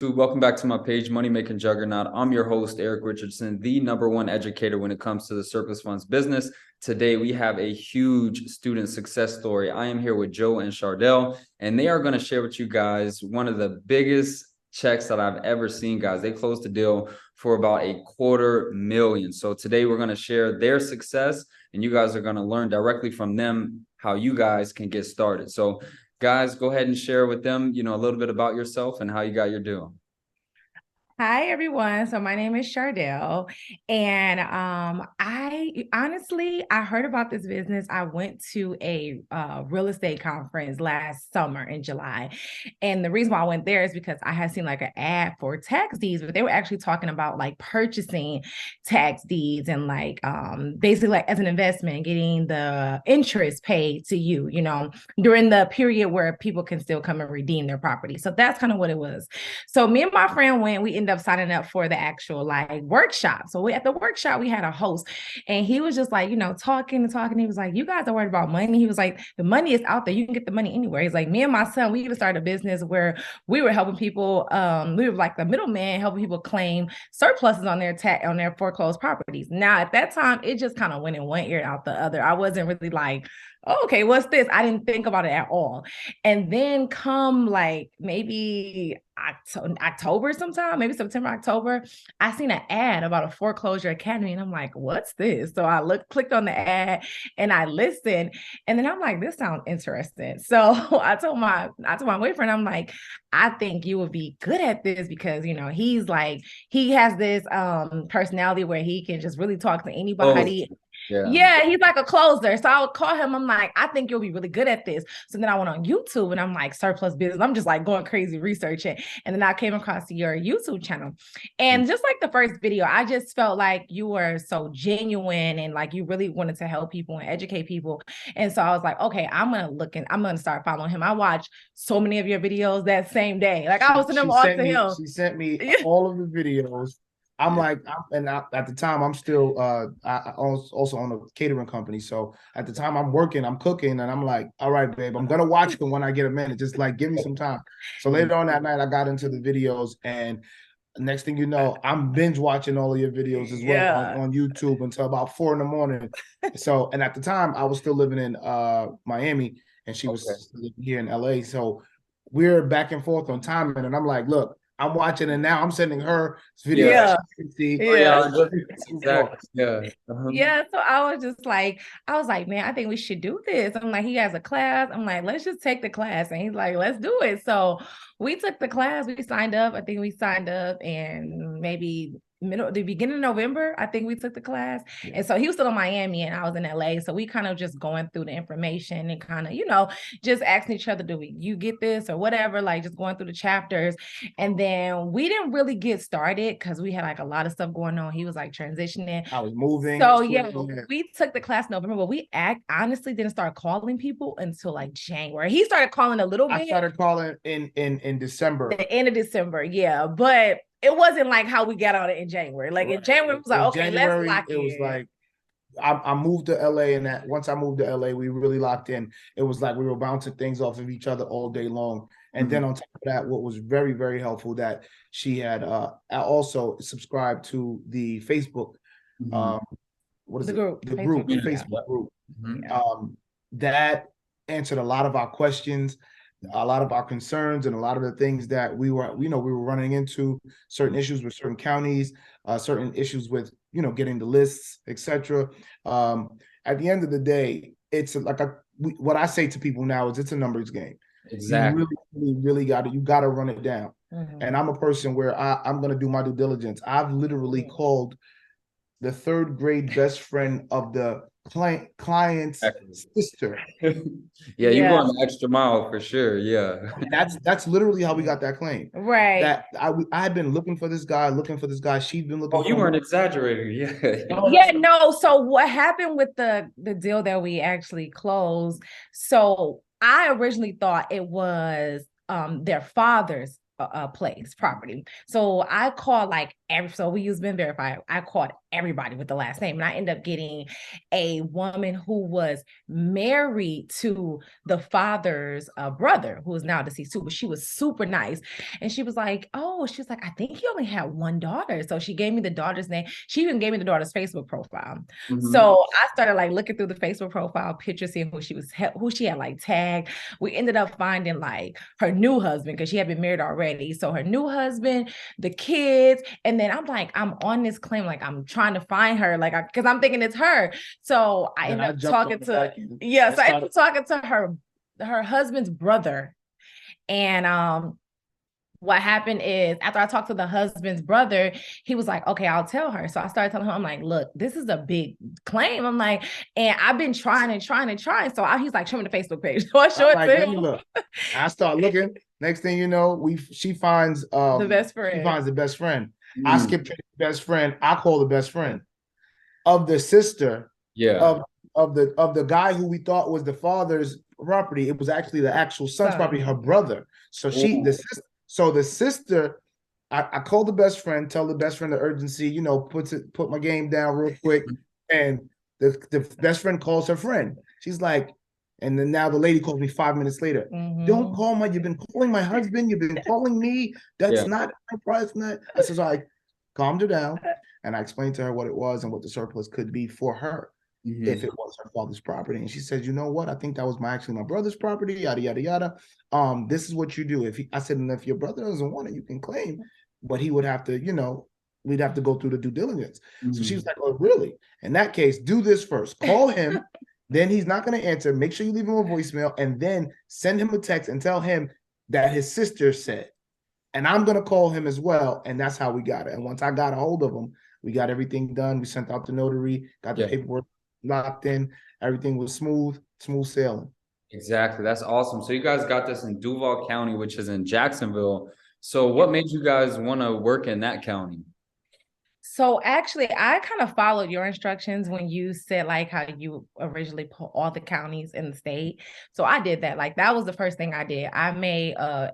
Dude, welcome back to my page, Money Making Juggernaut. I'm your host, Eric Richardson, the #1 educator when it comes to the surplus funds business. Today, we have a huge student success story. I am here with Joe and Chardell, and they are going to share with you guys one of the biggest checks that I've ever seen, guys. They closed the deal for about $250,000. So today, we're going to share their success, and you guys are going to learn directly from them how you guys can get started. So guys, go ahead and share with them, a little bit about yourself and how you got your deal. Hi, everyone. So my name is Chardell, and I heard about this business. I went to a real estate conference last summer in July, and the reason why I went there is because I had seen like an ad for tax deeds, but they were actually talking about like purchasing tax deeds and like basically like as an investment, getting the interest paid to you, during the period where people can still come and redeem their property. So that's kind of what it was. So me and my friend went. We ended up signing up for the actual like workshop. So at the workshop, we had a host, and he was just like, talking and talking. He was like, "You guys are worried about money." He was like, "The money is out there. You can get the money anywhere." He's like, "Me and my son, we even started a business where we were helping people. We were like the middleman, helping people claim surpluses on their foreclosed properties." Now at that time, it just kind of went in one ear out the other. I wasn't really like, oh, okay, what's this? I didn't think about it at all. And then come like maybe October sometime, maybe September, October, I seen an ad about a foreclosure academy, and I'm like, what's this? So I clicked on the ad and I listened, and then I'm like, this sounds interesting. So I told my boyfriend, I'm like, I think you would be good at this because he's like, he has this personality where he can just really talk to anybody. Yeah, he's like a closer. So I would call him. I'm like, I think you'll be really good at this. So then I went on YouTube and I'm like, surplus business. I'm just like going crazy researching. And then I came across your YouTube channel. And just like the first video, I just felt like you were so genuine and like you really wanted to help people and educate people. And so I was like, okay, I'm going to start following him. I watched so many of your videos that same day. Like I was sending them all to him. She sent me all of the videos. I'm like, at the time, I'm still, I also own a catering company. So at the time I'm working, I'm cooking, and I'm like, all right, babe, I'm going to watch them when I get a minute. Just like, give me some time. So later on that night, I got into the videos, and next thing you know, I'm binge watching all of your videos as well on YouTube until about 4 a.m. So, and at the time I was still living in Miami, and she was living here in LA. So we're back and forth on timing, and I'm like, look, I'm watching, and now I'm sending her video. Yeah. Yeah. So I was like, man, I think we should do this. I'm like, he has a class. I'm like, let's just take the class. And he's like, let's do it. So we took the class. We signed up. I think we signed up and maybe the beginning of November, I think we took the class. And so he was still in Miami and I was in LA. So we kind of just going through the information and kind of, just asking each other, you get this or whatever, like just going through the chapters. And then we didn't really get started because we had like a lot of stuff going on. He was like transitioning. I was moving. So yeah, we took the class in November, but we honestly didn't start calling people until like January. He started calling a little bit. I started calling in December. The end of December, yeah. But it wasn't like how we got on it in January. Like in January, it was like, okay, let's lock in. It was like I moved to LA, and that once I moved to LA, we really locked in. It was like we were bouncing things off of each other all day long. And then on top of that, what was very, very helpful that she had also subscribed to the Facebook. What is the group? The group, the Facebook group. That answered a lot of our questions, a lot of our concerns, and a lot of the things that we were running into, certain issues with certain counties, certain issues with, getting the lists, etc. At the end of the day, it's like what I say to people now is it's a numbers game. Exactly. You really got to run it down. And I'm a person where I'm going to do my due diligence. I've literally called the 3rd grade best friend of the client's sister. Yeah, you going the extra mile for sure. Yeah. That's literally how we got that claim. Right. That I had been looking for this guy. She's been looking. Oh, you weren't exaggerating. Yeah. Yeah, no. So what happened with the deal that we actually closed? So I originally thought it was their father's property. So I called like so we use Been Verified. I called everybody with the last name, and I ended up getting a woman who was married to the father's brother, who is now deceased too, but she was super nice. And she was like, I think he only had one daughter. So she gave me the daughter's name. She even gave me the daughter's Facebook profile. So I started like looking through the Facebook profile pictures, seeing who she had like tagged. We ended up finding like her new husband, because she had been married already. So her new husband, the kids, and then I'm like, I'm on this claim, like I'm trying to find her, like because I'm thinking it's her. So I ended up talking to her husband's brother. And what happened is, after I talked to the husband's brother, he was like, okay, I'll tell her. So I started telling him, I'm like, look, this is a big claim. I'm like, and I've been trying. So he's like, show me the Facebook page. So I show it to him. Look. I start looking. Next thing you know, she finds the best friend. She finds the best friend. I skip to the best friend. I call the best friend of the sister. Yeah. Of the guy who we thought was the father's property. It was actually the actual son's property, her brother. So the sister, I call the best friend, tell the best friend the urgency, put my game down real quick. And the best friend calls her friend. She's like, and then now the lady calls me 5 minutes later. Don't call you've been calling my husband. You've been calling me. That's not my price. I said, I calmed her down. And I explained to her what it was and what the surplus could be for her. If it was her father's property. And she said, you know what? I think that was actually my brother's property, yada, yada, yada. This is what you do. I said, and if your brother doesn't want it, you can claim, but he would have to, we'd have to go through the due diligence. So she was like, oh, really? In that case, do this first. Call him. Then he's not going to answer. Make sure you leave him a voicemail, and then send him a text and tell him that his sister said, and I'm going to call him as well. And that's how we got it. And once I got a hold of him, we got everything done. We sent out the notary, got the paperwork locked in. Everything was smooth sailing. Exactly. That's awesome. So you guys got this in Duval County, which is in Jacksonville. So what made you guys want to work in that county? So actually, I kind of followed your instructions when you said like how you originally put all the counties in the state. So I did that. Like that was the first thing I did. I made a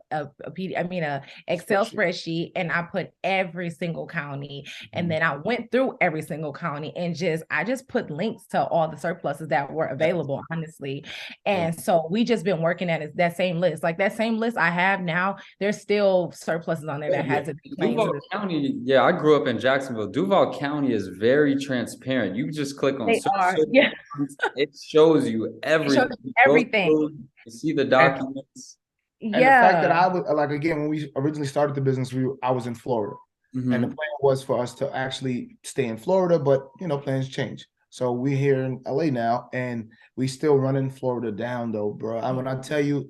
Excel spreadsheet, and I put every single county, and then I went through every single county and I just put links to all the surpluses that were available, honestly. And so we just been working at that same list. Like that same list I have now, there's still surpluses on there that hasn't been claimed. Duval County, I grew up in Jacksonville. Duval County is very transparent. You just click on it shows you everything. You see the documents. And the fact that I was like, again, when we originally started the business, I was in Florida. And the plan was for us to actually stay in Florida, but plans change. So we're here in LA now, and we still running Florida down though, bro. When I tell you,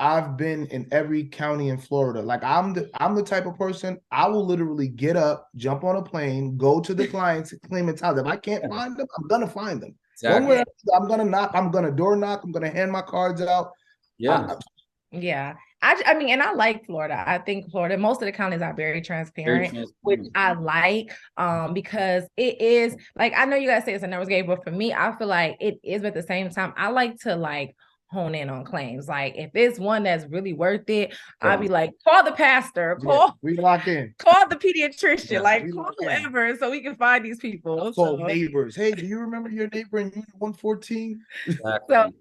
I've been in every county in Florida. Like I'm the type of person, I will literally get up, jump on a plane, go to the client's claimant's house. If I can't find them, I'm gonna find them. Exactly. I'm gonna knock, I'm gonna door knock, I'm gonna hand my cards out. I mean, and I like Florida. I think Florida, most of the counties are very transparent, which I like, because it is like, I know you guys say it's a numbers game, but for me, I feel like it is, but at the same time, I like to like hone in on claims. Like if it's one that's really worth it, I'll be like, call the pastor, we lock in, call the pediatrician, call whoever, so we can find these people. Call neighbors. Hey, do you remember your neighbor in Unit 114? So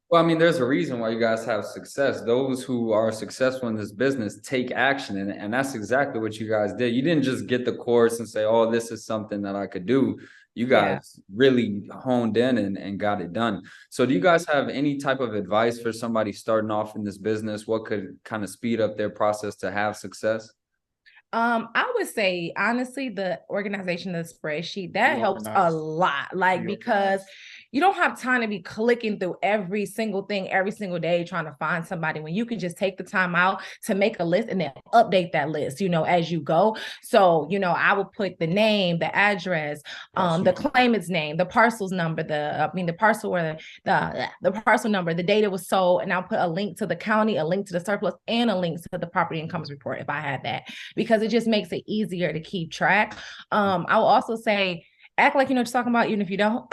well, I mean, there's a reason why you guys have success. Those who are successful in this business take action, and that's exactly what you guys did. You didn't just get the course and say, oh, this is something that I could do. You guys really honed in and got it done. So do you guys have any type of advice for somebody starting off in this business? What could kind of speed up their process to have success? I would say, honestly, the organization of the spreadsheet, that helps a lot. Because you don't have time to be clicking through every single thing every single day trying to find somebody, when you can just take the time out to make a list and then update that list, as you go. So, I would put the name, the address, the claimant's name, the parcel's number, the parcel where the parcel number, the date it was sold, and I'll put a link to the county, a link to the surplus, and a link to the property incomes report if I had that, because it just makes it easier to keep track. I will also say, act like you know what you're talking about, even if you don't.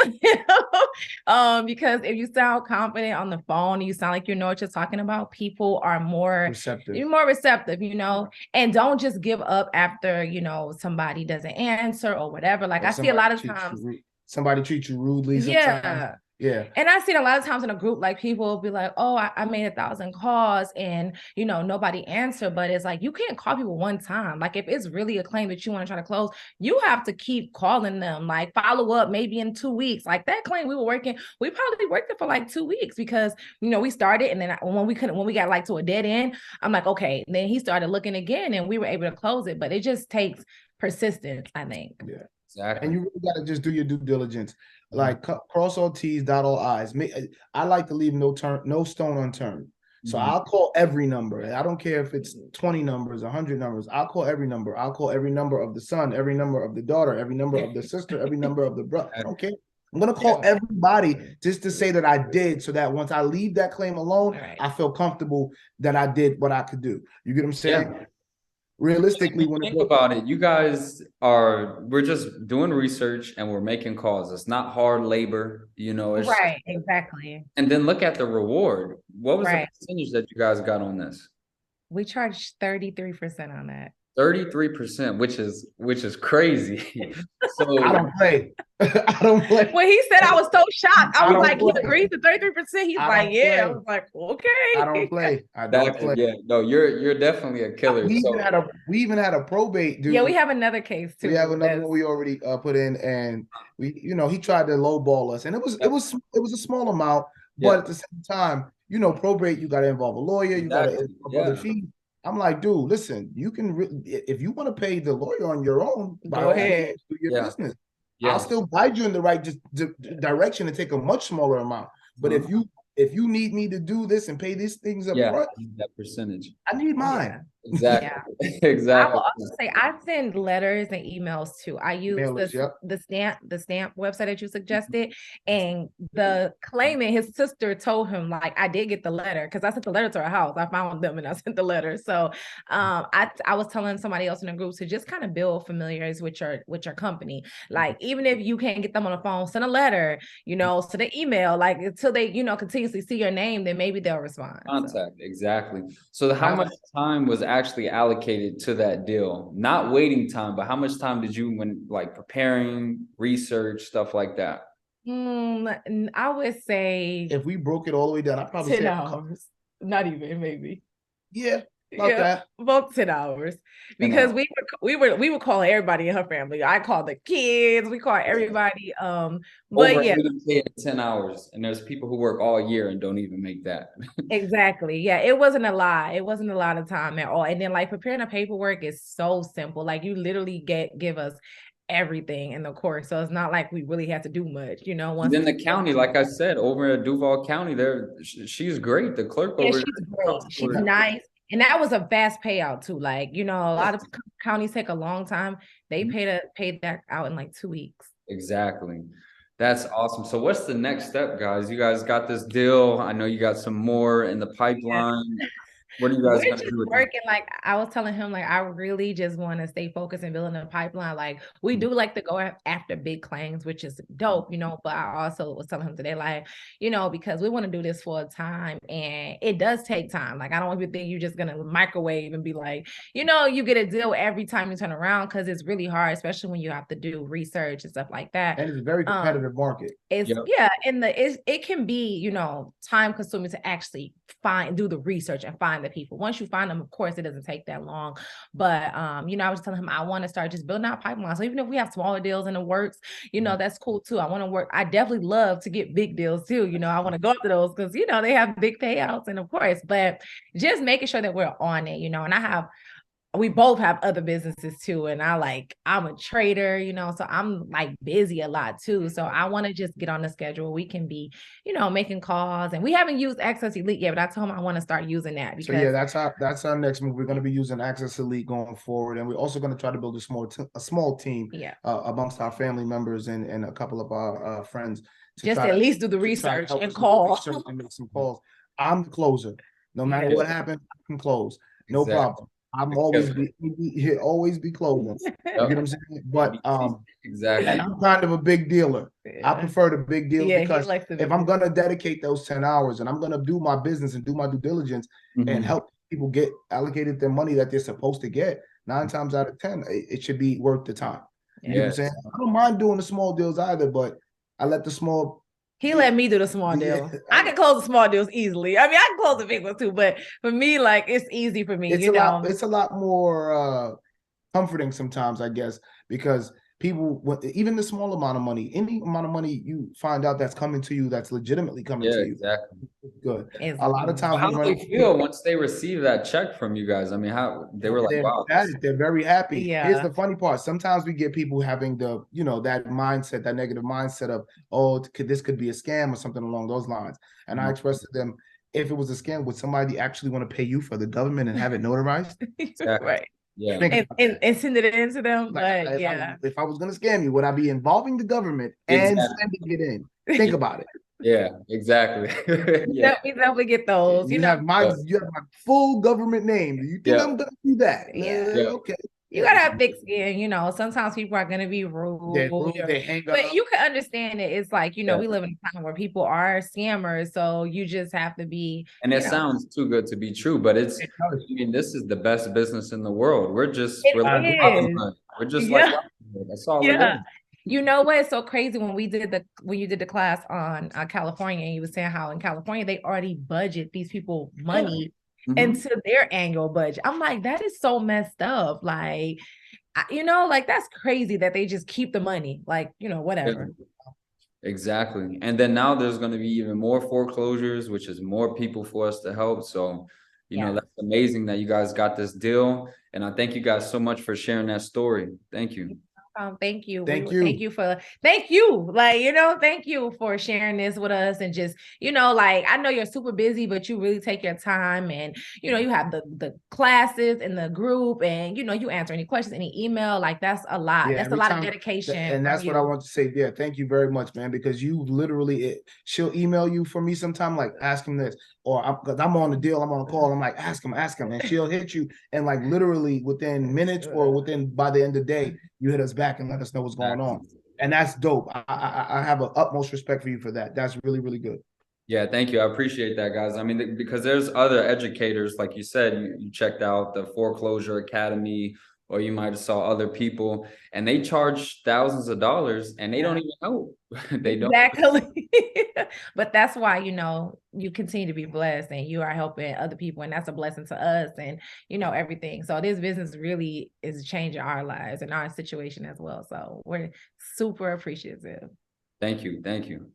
Because if you sound confident on the phone, you sound like you know what you're talking about, people are more receptive, you know, and don't just give up after, you know, somebody doesn't answer or whatever. Like, I see a lot of times somebody treats you rudely. Yeah. Yeah. And I've seen a lot of times in a group, like, people will be like, oh, I made 1,000 calls and, you know, nobody answered. But it's like, you can't call people one time. Like, if it's really a claim that you want to try to close, you have to keep calling them, like, follow up maybe in 2 weeks. Like, that claim we probably worked it for like 2 weeks because, you know, we started, and then when we got like to a dead end, I'm like, okay. And then he started looking again and we were able to close it. But it just takes persistence, I think. Yeah. Exactly. And you really got to just do your due diligence. Like, cross all T's, dot all I's. I like to leave no stone unturned. So I'll call every number. I don't care if it's 20 numbers, 100 numbers. I'll call every number. I'll call every number of the son, every number of the daughter, every number of the sister, every number of the brother. I don't care. I'm going to call everybody just to say that I did, so that once I leave that claim alone, I feel comfortable that I did what I could do. You get what I'm saying? Yeah. Realistically, when think about it, you guys we're just doing research and we're making calls. It's not hard labor, you know. It's right, exactly. And then look at the reward. What was the percentage that you guys got on this? We charged 33% on that. 33%, which is crazy. So I don't play. I don't play. When he said, I was so shocked. I was like, he agreed to 33%. He's like, yeah. I was like, okay. I don't play. I don't play. Yeah, no, you're definitely a killer. We even had a probate dude. Yeah, we have another case too. We have another one we already put in, and we, you know, he tried to lowball us, and it was a small amount, but at the same time, you know, probate, you got to involve a lawyer, you got to involve other fees. I'm like, dude, listen, you can, if you want to pay the lawyer on your own, go ahead, do your business. I'll still guide you in the right direction and take a much smaller amount. But if you need me to do this and pay these things up front, that percentage, I need mine. Exactly. Exactly. I will also say I send letters and emails too. I use the stamp website that you suggested, and the claimant, his sister told him, like, I did get the letter because I sent the letter to her house. I found them and I sent the letter. So I was telling somebody else in the group to just kind of build familiarity with your company. Like, even if you can't get them on the phone, send a letter, you know, send an email, like, until they, you know, continuously see your name, then maybe they'll respond. Contact, exactly. So how much time was actually allocated to that deal? Not waiting time, but how much time did you, when like preparing, research, stuff like that? I would say, if we broke it all the way down, I probably 10 hours. Not even, maybe. Yeah. That. About 10 hours, because we would call everybody in her family. I called the kids, we called everybody. But over 10 hours, and there's people who work all year and don't even make that. Exactly. Yeah, it wasn't a lot. It wasn't a lot of time at all. And then, like, preparing the paperwork is so simple. Like, you literally give us everything in the course, so it's not like we really have to do much, you know. Once in the county, like I said, over at Duval County, she's great. The clerk over she's great. She's nice. And that was a fast payout too. Like, you know, a lot of counties take a long time. They paid that out in like 2 weeks. Exactly. That's awesome. So what's the next step, guys? You guys got this deal. I know you got some more in the pipeline. What are you guys going to do with working? Like, I was telling him, like, I really just want to stay focused and building a pipeline. Like, we do like to go after big claims, which is dope, you know, but I also was telling him today, like, you know, because we want to do this for a time, and it does take time. Like, I don't want you to think you're just going to microwave and be like, you know, you get a deal every time you turn around, because it's really hard, especially when you have to do research and stuff like that. And it's a very competitive market. And it can be, you know, time consuming to actually do the research and find the people. Once you find them, of course, it doesn't take that long. But you know, I was telling him I want to start just building out pipelines. So even if we have smaller deals in the works, you know, that's cool too. I want to work. I definitely love to get big deals too. You know, I want to go up to those because, you know, they have big payouts, and of course, but just making sure that we're on it, you know. And we both have other businesses too. And I'm a trader, you know, so I'm like busy a lot too. So I want to just get on the schedule. We can be, you know, making calls, and we haven't used Access Elite yet, but I told him I want to start using that. Because, so yeah, that's our next move. We're going to be using Access Elite going forward. And we're also going to try to build a small team amongst our family members and a couple of our friends. Just at least do the research and call. And make some calls. I'm the closer. No matter what happens, I can close. No problem. I'm always he'll always be closing. You get what I'm saying? But exactly. and I'm kind of a big dealer. Yeah. I prefer the big deals because likes if I'm gonna dedicate those 10 hours and I'm gonna do my business and do my due diligence and help people get allocated their money that they're supposed to get, 9 times out of 10, it should be worth the time. You know what I'm saying? I don't mind doing the small deals either, but I let the small. He let me do the small deals. I can close the small deals easily. I mean, I can close the big ones too, but for me, like, it's easy for me. It's a lot more comforting sometimes, I guess, because people, even the small amount of money, any amount of money you find out that's coming to you, that's legitimately coming to you. Exactly. Good. A lot of times, how do they feel once they receive that check from you guys? I mean, how they were like, wow, they're very happy. Yeah. Here's the funny part. Sometimes we get people having the, that mindset, that negative mindset of, oh, this could be a scam or something along those lines. And I expressed to them, if it was a scam, would somebody actually want to pay you for the government and have it notarized? Exactly. Right. Yeah. And send it in to them. Like, but if I was going to scam you, would I be involving the government and sending it in? Think about it. Yeah, exactly. We definitely get those. You have my full government name. Do you think I'm gonna do that? Okay. You gotta have thick skin, sometimes people are gonna be rude. They hang but up. You can understand it. It's like, we live in a time where people are scammers, so you just have to be. And it sounds too good to be true, but this is the best business in the world. We're just like that's all it is. You know what's so crazy when you did the class on California, and you were saying how in California they already budget these people money into their annual budget. I'm like, that is so messed up. Like, like that's crazy that they just keep the money. Like, whatever. Exactly. And then now there's going to be even more foreclosures, which is more people for us to help. So, that's amazing that you guys got this deal. And I thank you guys so much for sharing that story. Thank you. Thank you. Thank you for sharing this with us. And just, I know you're super busy, but you really take your time, and, you have the classes and the group, and, you answer any questions, any email, like that's a lot. That's a lot of dedication. And that's what I want to say. Yeah. Thank you very much, man, because you literally, she'll email you for me sometime, like ask him this, or because I'm on the deal, I'm on a call. I'm like, ask him. And she'll hit you. And like literally within minutes or by the end of the day, you hit us back and let us know what's going on. And that's dope. I have an utmost respect for you for that. That's really, really good. Yeah, thank you. I appreciate that, guys. I mean, because there's other educators, like you said, you checked out the Foreclosure Academy, or you might have saw other people, and they charge thousands of dollars and they don't even help. They don't. Exactly. But that's why, you continue to be blessed and you are helping other people, and that's a blessing to us, and, everything. So this business really is changing our lives and our situation as well. So we're super appreciative. Thank you. Thank you.